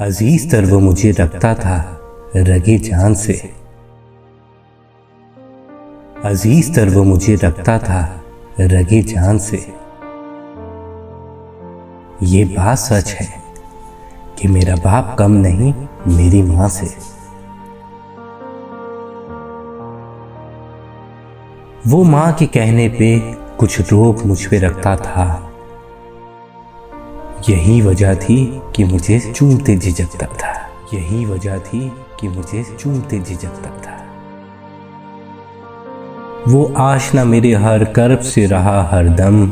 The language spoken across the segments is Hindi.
अजीज तर वो मुझे रखता था रगे जान से, अजीज तर वो मुझे रखता था रगे जान से। ये बात सच है कि मेरा बाप कम नहीं मेरी मां से। वो मां के कहने पे कुछ रोक मुझ पे रखता था, यही वजह थी कि मुझे चूमते झिझकता था, यही वजह थी कि मुझे चूमते झिझकता था। वो आशना मेरे हर कर्ब से रहा हर दम,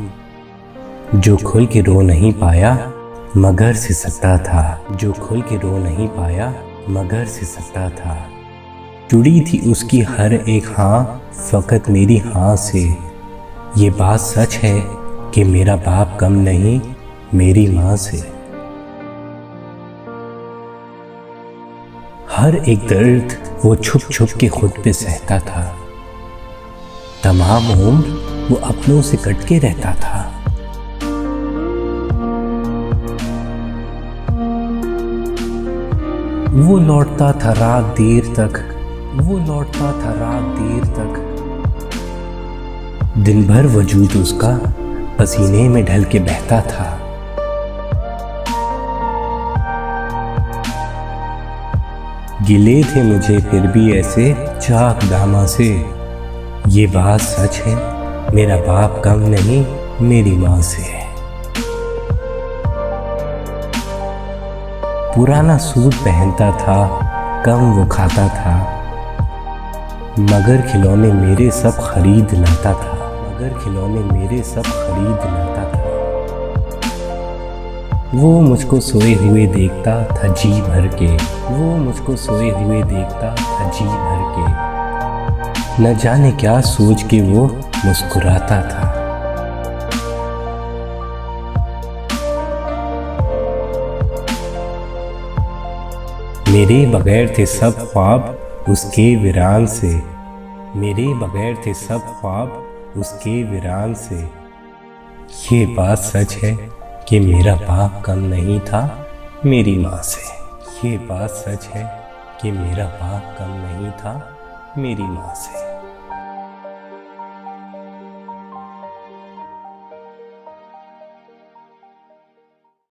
जो खुल के रो नहीं पाया मगर से सकता था, जो खुल के रो नहीं पाया मगर से सकता था। जुड़ी थी उसकी हर एक हाँ फकत मेरी हाँ से। ये बात सच है कि मेरा बाप कम नहीं मेरी मां से। हर एक दर्द वो छुप छुप के खुद पे सहता था, तमाम उम्र वो अपनों से कट के रहता था। वो लौटता था रात देर तक, वो लौटता था रात देर तक। दिन भर वजूद उसका पसीने में ढल के बहता था। गिले थे मुझे फिर भी ऐसे चाक दामा से। ये बात सच है मेरा बाप कम नहीं मेरी मां से। पुराना सूट पहनता था, कम वो खाता था, मगर खिलौने मेरे सब खरीद लाता था, मगर खिलौने मेरे सब खरीद लाता था। वो मुझको सोए हुए देखता था जी भर के, वो मुझको सोए हुए देखता था जी भर के। न जाने क्या सोच के वो मुस्कुराता था। मेरे बगैर थे सब ख्वाब उसके वीरान से, मेरे बगैर थे सब ख्वाब उसके वीरान से। ये बात सच है कि मेरा बाप कम नहीं था मेरी मां से। ये बात सच है कि मेरा बाप कम नहीं था मेरी मां से।